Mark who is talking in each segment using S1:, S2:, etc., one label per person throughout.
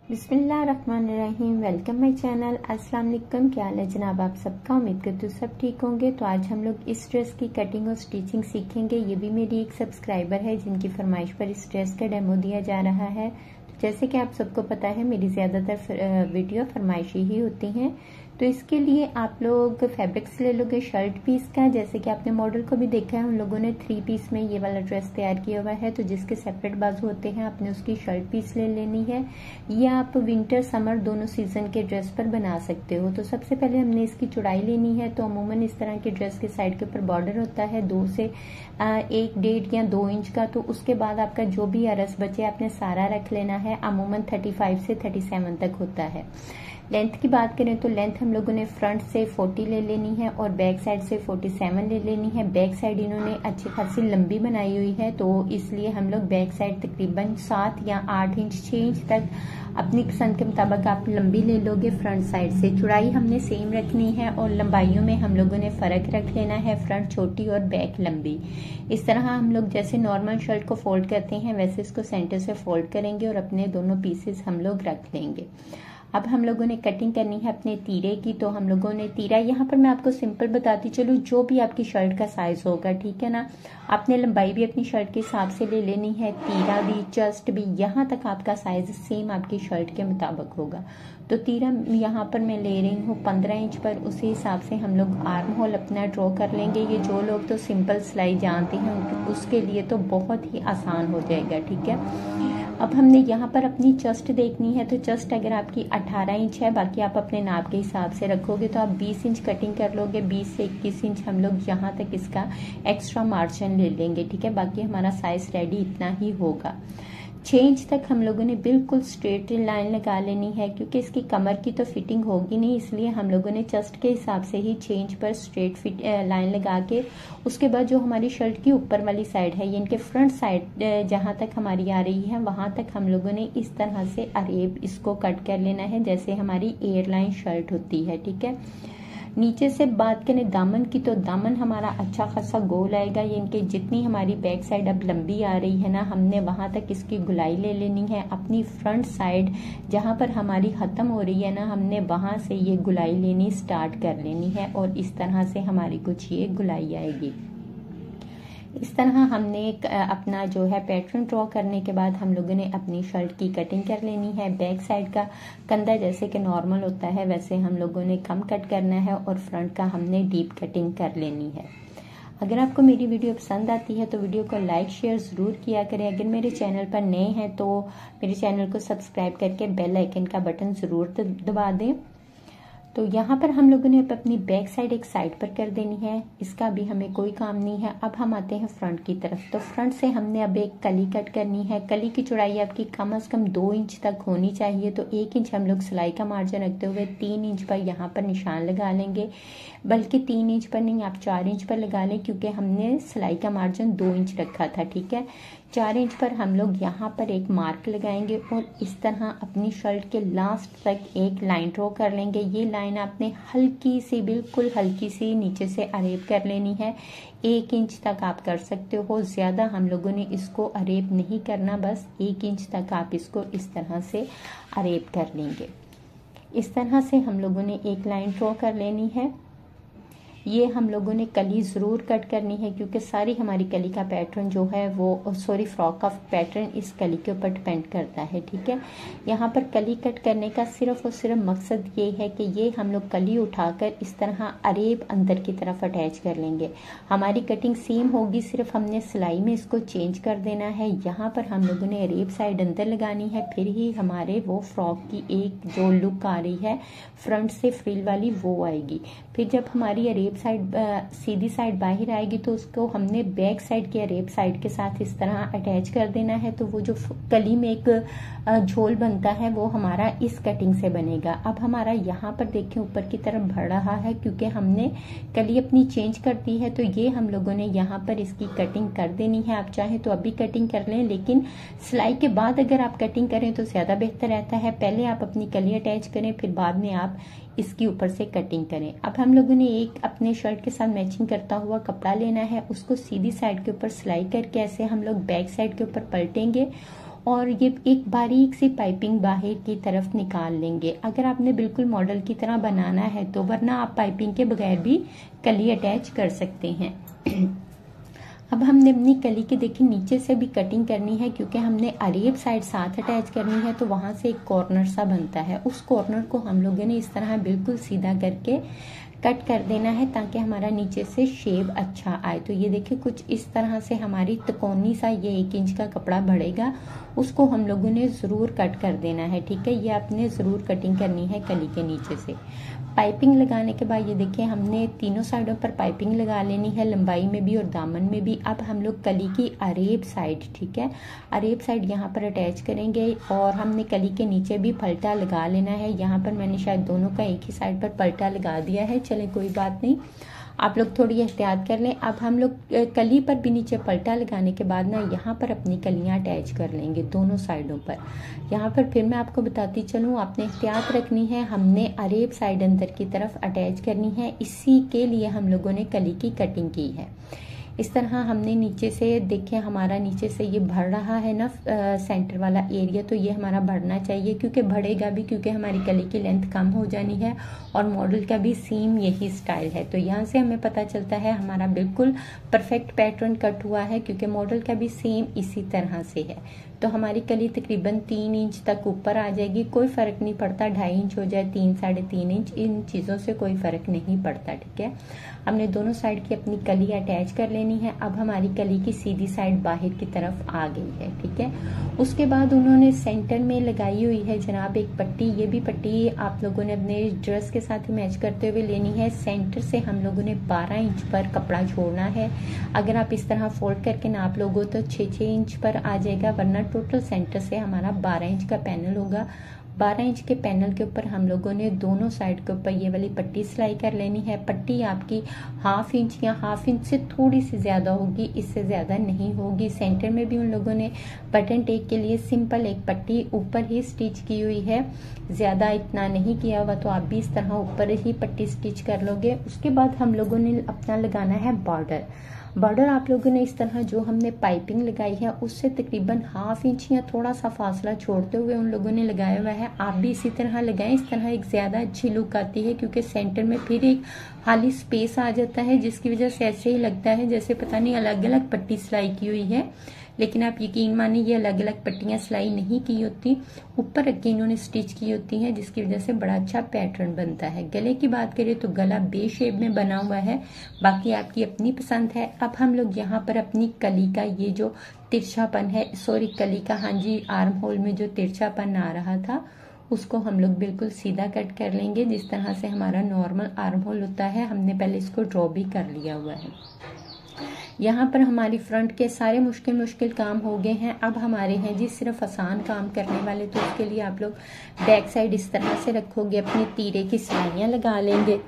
S1: बिस्मिल्लाहिर्रहमानिर्रहीम। Welcome my channel. अस्सलाम वालेकुम। क्या हाल है जनाब आप सबका? उम्मीद करती हूँ सब ठीक होंगे। तो आज हम लोग इस ड्रेस की कटिंग और स्टिचिंग सीखेंगे। ये भी मेरी एक सब्सक्राइबर है जिनकी फरमाइश पर इस ड्रेस का डेमो दिया जा रहा है। तो जैसे कि आप सबको पता है मेरी ज़्यादातर वीडियो फरमाइशी ही होती हैं। तो इसके लिए आप लोग फैब्रिक्स ले लोगे शर्ट पीस का। जैसे कि आपने मॉडल को भी देखा है, उन लोगों ने 3 पीस में ये वाला ड्रेस तैयार किया हुआ है। तो जिसके सेपरेट बाजू होते हैं आपने उसकी शर्ट पीस ले लेनी है। ये आप विंटर समर दोनों सीजन के ड्रेस पर बना सकते हो। तो सबसे पहले हमने इसकी चौड़ाई लेनी है। तो अमूमन इस तरह के ड्रेस के साइड के ऊपर बॉर्डर होता है 2 से 1, 1.5 या 2 इंच का। तो उसके बाद आपका जो भी अरस बचे आपने सारा रख लेना है। अमूमन 35 से 37 तक होता है। लेंथ की बात करें तो लेंथ हम लोगों ने फ्रंट से 40 ले लेनी है और बैक साइड से 47 ले लेनी है। बैक साइड इन्होंने अच्छी खासी लंबी बनाई हुई है, तो इसलिए हम लोग बैक साइड तकरीबन 7 या 8 इंच 6 इंच तक अपनी पसंद के मुताबिक आप लंबी ले लोगे। फ्रंट साइड से चौड़ाई हमने सेम रखनी है और लंबाइयों में हम लोगों ने फर्क रख लेना है। फ्रंट छोटी और बैक लंबी। इस तरह हम लोग जैसे नॉर्मल शर्ट को फोल्ड करते हैं वैसे इसको सेंटर से फोल्ड करेंगे और अपने दोनों पीसेस हम लोग रख लेंगे। अब हम लोगों ने कटिंग करनी है अपने तीरे की। तो हम लोगों ने तीरा यहाँ पर मैं आपको सिंपल बताती चलूँ, जो भी आपकी शर्ट का साइज होगा, ठीक है ना। आपने लंबाई भी अपनी शर्ट के हिसाब से ले लेनी है, तीरा भी, चेस्ट भी, यहाँ तक आपका साइज सेम आपकी शर्ट के मुताबिक होगा। तो तीरा यहाँ पर मैं ले रही हूँ 15 इंच पर। उसी हिसाब से हम लोग आर्म होल अपना ड्रॉ कर लेंगे। ये जो लोग तो सिंपल सिलाई जानते हैं उसके लिए तो बहुत ही आसान हो जाएगा, ठीक है। अब हमने यहाँ पर अपनी चेस्ट देखनी है। तो चेस्ट अगर आपकी 18 इंच है, बाकी आप अपने नाप के हिसाब से रखोगे तो आप 20 इंच कटिंग कर लोगे। 20 से 21 इंच हम लोग यहाँ तक इसका एक्स्ट्रा मार्जिन ले लेंगे, ठीक है। बाकी हमारा साइज रेडी इतना ही होगा। 6 इंच तक हम लोगों ने बिल्कुल स्ट्रेट लाइन लगा लेनी है, क्योंकि इसकी कमर की तो फिटिंग होगी नहीं, इसलिए हम लोगों ने चेस्ट के हिसाब से ही 6 इंच पर स्ट्रेट फिट लाइन लगा के उसके बाद जो हमारी शर्ट की ऊपर वाली साइड है, ये इनके फ्रंट साइड जहां तक हमारी आ रही है वहां तक हम लोगों ने इस तरह से अरेब इसको कट कर लेना है, जैसे हमारी एयरलाइन शर्ट होती है, ठीक है। नीचे से बात करें दामन की, तो दामन हमारा अच्छा खासा गोल आएगा। ये इनके जितनी हमारी बैक साइड अब लंबी आ रही है ना, हमने वहां तक इसकी गुलाई ले लेनी है। अपनी फ्रंट साइड जहां पर हमारी खत्म हो रही है ना, हमने वहां से ये गुलाई लेनी स्टार्ट कर लेनी है और इस तरह से हमारी कुछ ये गुलाई आएगी। इस तरह हमने अपना जो है पैटर्न ड्रॉ करने के बाद हम लोगों ने अपनी शर्ट की कटिंग कर लेनी है। बैक साइड का कंधा जैसे कि नॉर्मल होता है वैसे हम लोगों ने कम कट करना है और फ्रंट का हमने डीप कटिंग कर लेनी है। अगर आपको मेरी वीडियो पसंद आती है तो वीडियो को लाइक शेयर ज़रूर किया करें। अगर मेरे चैनल पर नए हैं तो मेरे चैनल को सब्सक्राइब करके बेल आइकन का बटन ज़रूर दबा दें। तो यहाँ पर हम लोगों ने अपनी बैक साइड एक साइड पर कर देनी है, इसका भी हमें कोई काम नहीं है। अब हम आते हैं फ्रंट की तरफ। तो फ्रंट से हमने अब एक कली कट करनी है। कली की चौड़ाई आपकी कम से कम 2 इंच तक होनी चाहिए। तो 1 इंच हम लोग सिलाई का मार्जिन रखते हुए 3 इंच पर यहाँ पर निशान लगा लेंगे, बल्कि 3 इंच पर नहीं, आप 4 इंच पर लगा लें, क्योंकि हमने सिलाई का मार्जिन 2 इंच रखा था, ठीक है। 4 इंच पर हम लोग यहाँ पर एक मार्क लगाएंगे और इस तरह अपनी शर्ट के लास्ट तक एक लाइन ड्रॉ कर लेंगे। ये लाइन आपने हल्की सी, बिल्कुल हल्की सी नीचे से अरेब कर लेनी है। 1 इंच तक आप कर सकते हो, ज्यादा हम लोगों ने इसको अरेब नहीं करना, बस 1 इंच तक आप इसको इस तरह से अरेब कर लेंगे। इस तरह से हम लोगों ने एक लाइन ड्रॉ कर लेनी है। ये हम लोगों ने कली ज़रूर कट करनी है, क्योंकि सारी हमारी कली का पैटर्न जो है वो फ्रॉक का पैटर्न इस कली के ऊपर डिपेंड करता है, ठीक है। यहाँ पर कली कट करने का सिर्फ और सिर्फ मकसद ये है कि ये हम लोग कली उठाकर इस तरह अरेब अंदर की तरफ अटैच कर लेंगे। हमारी कटिंग सेम होगी, सिर्फ हमने सिलाई में इसको चेंज कर देना है। यहाँ पर हम लोगों ने अरेब साइड अंदर लगानी है, फिर ही हमारे वो फ्रॉक की एक जो लुक आ रही है फ्रंट से फ्रिल वाली वो आएगी। फिर जब हमारी अरेब साइड सीधी साइड बाहर आएगी तो उसको हमने बैक साइड के अरेब साइड के साथ इस तरह अटैच कर देना है। तो वो जो कली में एक झोल बनता है वो हमारा इस कटिंग से बनेगा। अब हमारा यहाँ पर देखिए ऊपर की तरफ बढ़ रहा है, क्योंकि हमने कली अपनी चेंज कर दी है। तो ये हम लोगों ने यहाँ पर इसकी कटिंग कर देनी है। आप चाहें तो अभी कटिंग कर लें, लेकिन सिलाई के बाद अगर आप कटिंग करें तो ज्यादा बेहतर रहता है। पहले आप अपनी कली अटैच करें, फिर बाद में आप इसकी ऊपर से कटिंग करें। अब हम लोगों ने एक अपने शर्ट के साथ मैचिंग करता हुआ कपड़ा लेना है, उसको सीधी साइड के ऊपर सिलाई करके ऐसे हम लोग बैक साइड के ऊपर पलटेंगे और ये एक बारीक सी पाइपिंग बाहर की तरफ निकाल लेंगे। अगर आपने बिल्कुल मॉडल की तरह बनाना है तो, वरना आप पाइपिंग के बगैर भी कली अटैच कर सकते हैं। अब हमने अपनी कली के देखिए नीचे से भी कटिंग करनी है, क्योंकि हमने अरेब साइड साथ अटैच करनी है, तो वहां से एक कॉर्नर सा बनता है। उस कॉर्नर को हम लोगों ने इस तरह बिल्कुल सीधा करके कट कर देना है, ताकि हमारा नीचे से शेप अच्छा आए। तो ये देखिए कुछ इस तरह से हमारी तिकोनी सा ये 1 इंच का कपड़ा बढ़ेगा, उसको हम लोगों ने जरूर कट कर देना है। ठीक है, ये आपने जरूर कटिंग करनी है कली के नीचे से। पाइपिंग लगाने के बाद ये देखिए हमने तीनों साइडों पर पाइपिंग लगा लेनी है, लंबाई में भी और दामन में भी। अब हम लोग कली की अरेब साइड, ठीक है, अरेब साइड यहाँ पर अटैच करेंगे, और हमने कली के नीचे भी पलटा लगा लेना है। यहाँ पर मैंने शायद दोनों का एक ही साइड पर पलटा लगा दिया है, चले कोई बात नहीं, आप लोग थोड़ी एहतियात कर लें। अब हम लोग कली पर भी नीचे पलटा लगाने के बाद ना यहाँ पर अपनी कलियां अटैच कर लेंगे दोनों साइडों पर। यहाँ पर फिर मैं आपको बताती चलूँ, आपने एहतियात रखनी है, हमने अरेब साइड अंदर की तरफ अटैच करनी है, इसी के लिए हम लोगों ने कली की कटिंग की है। इस तरह हमने नीचे से देखिए, हमारा नीचे से ये बढ़ रहा है ना सेंटर वाला एरिया, तो ये हमारा बढ़ना चाहिए, क्योंकि बढ़ेगा भी, क्योंकि हमारी कली की लेंथ कम हो जानी है और मॉडल का भी सेम यही स्टाइल है। तो यहाँ से हमें पता चलता है हमारा बिल्कुल परफेक्ट पैटर्न कट हुआ है, क्योंकि मॉडल का भी सेम इसी तरह से है। तो हमारी कली तकरीबन 3 इंच तक ऊपर आ जाएगी, कोई फर्क नहीं पड़ता, 2.5 इंच हो जाए, 3, 3.5 इंच, इन चीजों से कोई फर्क नहीं पड़ता। ठीक है, हमने दोनों साइड की अपनी कली अटैच कर लेनी है। अब हमारी कली की सीधी साइड बाहर की तरफ आ गई है। ठीक है, उसके बाद उन्होंने सेंटर में लगाई हुई है जनाब एक पट्टी, ये भी पट्टी आप लोगों ने अपने ड्रेस के साथ ही मैच करते हुए लेनी है। सेंटर से हम लोगों ने 12 इंच पर कपड़ा छोड़ना है। अगर आप इस तरह फोल्ड करके नाप लोगो तो 6-6 इंच पर आ जाएगा, वरना टोटल सेंटर से हमारा 12 इंच का पैनल होगा। 12 इंच के पैनल के ऊपर हम लोगों ने दोनों साइड के ऊपर ये वाली पट्टी सिलाई कर लेनी है। पट्टी आपकी 1/2 इंच या 1/2 इंच से थोड़ी सी ज्यादा होगी, इससे ज्यादा नहीं होगी। सेंटर में भी उन लोगों ने बटन टेक के लिए सिंपल एक पट्टी ऊपर ही स्टिच की हुई है, ज्यादा इतना नहीं किया हुआ, तो आप भी इस तरह ऊपर ही पट्टी स्टिच कर लोगे। उसके बाद हम लोगों ने अपना लगाना है बॉर्डर। बॉर्डर आप लोगों ने इस तरह जो हमने पाइपिंग लगाई है उससे तकरीबन 1/2 इंच या थोड़ा सा फासला छोड़ते हुए उन लोगों ने लगाया हुआ है। आप भी इसी तरह लगाएं, इस तरह एक ज्यादा अच्छी लुक आती है, क्योंकि सेंटर में फिर एक खाली स्पेस आ जाता है, जिसकी वजह से ऐसे ही लगता है जैसे पता नहीं अलग अलग पट्टी सिलाई की हुई है, लेकिन आप यकीन मानिए ये अलग अलग पट्टियां सिलाई नहीं की होती, ऊपर रख के इन्होंने स्टिच की होती हैं, जिसकी वजह से बड़ा अच्छा पैटर्न बनता है। गले की बात करें तो गला बे शेप में बना हुआ है, बाकी आपकी अपनी पसंद है। अब हम लोग यहाँ पर अपनी कली का ये जो तिरछापन है, सॉरी कली का, हाँ जी, आर्म होल में जो तिरछापन आ रहा था उसको हम लोग बिल्कुल सीधा कट कर लेंगे, जिस तरह से हमारा नॉर्मल आर्म होल होता है। हमने पहले इसको ड्रॉ भी कर लिया हुआ है। यहाँ पर हमारी फ्रंट के सारे मुश्किल काम हो गए हैं। अब हमारे हैं जी सिर्फ आसान काम करने वाले, तो उसके लिए आप लोग बैक साइड इस तरह से रखोगे, अपनी तीरे की सिलाइयाँ लगा लेंगे,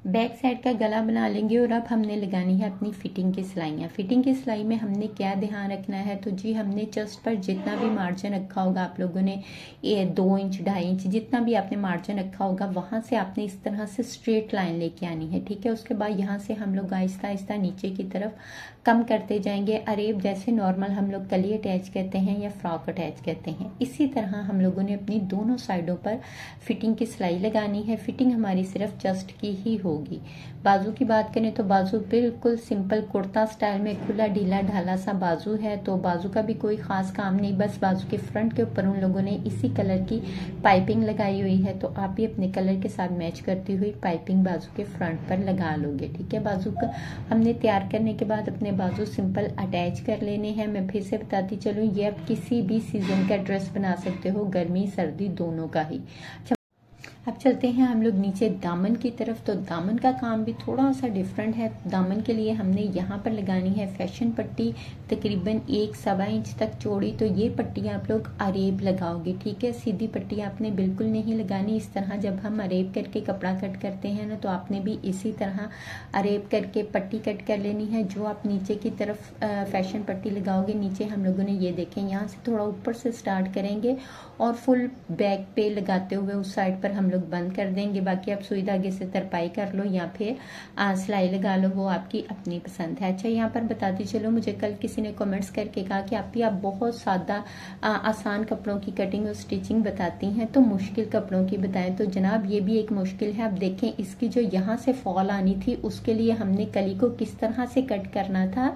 S1: बैक साइड का गला बना लेंगे, और अब हमने लगानी है अपनी फिटिंग की सिलाइयाँ। फिटिंग की सिलाई में हमने क्या ध्यान रखना है, तो जी हमने चेस्ट पर जितना भी मार्जिन रखा होगा आप लोगों ने, 2 इंच 2.5 इंच जितना भी आपने मार्जिन रखा होगा, वहां से आपने इस तरह से स्ट्रेट लाइन लेके आनी है। ठीक है, उसके बाद यहाँ से हम लोग आहिस्ता आहिस्ता नीचे की तरफ कम करते जाएंगे। अरेब जैसे नॉर्मल हम लोग कली अटैच कहते हैं या फ्रॉक अटैच कहते हैं, इसी तरह हम लोगों ने अपनी दोनों साइडों पर फिटिंग की सिलाई लगानी है। फिटिंग हमारी सिर्फ चेस्ट की ही होगी। बाजू की बात करें तो बाजू बिल्कुल सिंपल कुर्ता स्टाइल में खुला ढीला ढाला सा बाजू है, तो बाजू का भी कोई खास काम नहीं, बस बाजू के फ्रंट के ऊपर उन लोगों ने इसी कलर की पाइपिंग लगाई हुई है, तो आप भी अपने कलर के साथ मैच करती हुई पाइपिंग बाजू के फ्रंट पर लगा लोगे। ठीक है, बाजू का हमने तैयार करने के बाद अपने बाजू सिंपल अटैच कर लेने हैं। मैं फिर से बताती चलूँ, ये आप किसी भी सीजन का ड्रेस बना सकते हो, गर्मी सर्दी दोनों का ही। अब चलते हैं हम लोग नीचे दामन की तरफ। तो दामन का काम भी थोड़ा सा डिफरेंट है। दामन के लिए हमने यहाँ पर लगानी है फैशन पट्टी, तकरीबन 1-1.25 इंच तक चौड़ी। तो ये पट्टी आप लोग अरेब लगाओगे। ठीक है, सीधी पट्टी आपने बिल्कुल नहीं लगानी। इस तरह जब हम अरेब करके कपड़ा कट करते हैं ना, तो आपने भी इसी तरह अरेब करके पट्टी कट कर लेनी है। जो आप नीचे की तरफ फैशन पट्टी लगाओगे, नीचे हम लोगों ने ये देखें यहाँ से थोड़ा ऊपर से स्टार्ट करेंगे और फुल बैक पे लगाते हुए उस साइड पर हम हम लोग बंद कर देंगे। बाकी आप सुई धागे से तरपाई कर लो या फिर सिलाई लगा लो, वो आपकी अपनी पसंद है। अच्छा, यहाँ पर बताती चलो, मुझे कल किसी ने कमेंट्स करके कहा कि आप बहुत सादा आसान कपड़ों की कटिंग और स्टिचिंग बताती हैं, तो मुश्किल कपड़ों की बताएं। तो जनाब ये भी एक मुश्किल है। आप देखें, इसकी जो यहाँ से फॉल आनी थी उसके लिए हमने कली को किस तरह से कट करना था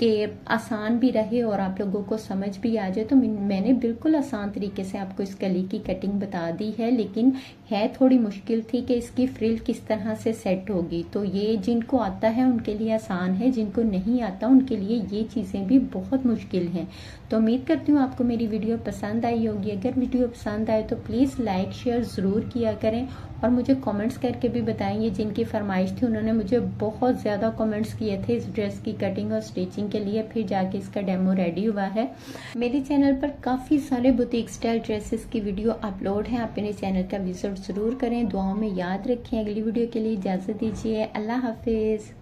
S1: कि आसान भी रहे और आप लोगों को समझ भी आ जाए। तो मैंने बिल्कुल आसान तरीके से आपको इस कली की कटिंग बता दी है, लेकिन है थोड़ी मुश्किल थी कि इसकी फ्रिल किस तरह से सेट होगी। तो ये जिनको आता है उनके लिए आसान है, जिनको नहीं आता उनके लिए ये चीजें भी बहुत मुश्किल हैं। तो उम्मीद करती हूँ आपको मेरी वीडियो पसंद आई होगी। अगर वीडियो पसंद आए तो प्लीज लाइक शेयर जरूर किया करें और मुझे कमेंट्स करके भी बताएंगे। जिनकी फरमाइश थी उन्होंने मुझे बहुत ज्यादा कमेंट्स किए थे इस ड्रेस की कटिंग और स्टिचिंग के लिए, फिर जाके इसका डेमो रेडी हुआ है। मेरे चैनल पर काफी सारे बुटीक स्टाइल ड्रेसेस की वीडियो अपलोड है, आप मेरे चैनल का विजिट जरूर करें। दुआओं में याद रखें। अगली वीडियो के लिए इजाजत दीजिए। अल्लाह हाफिज।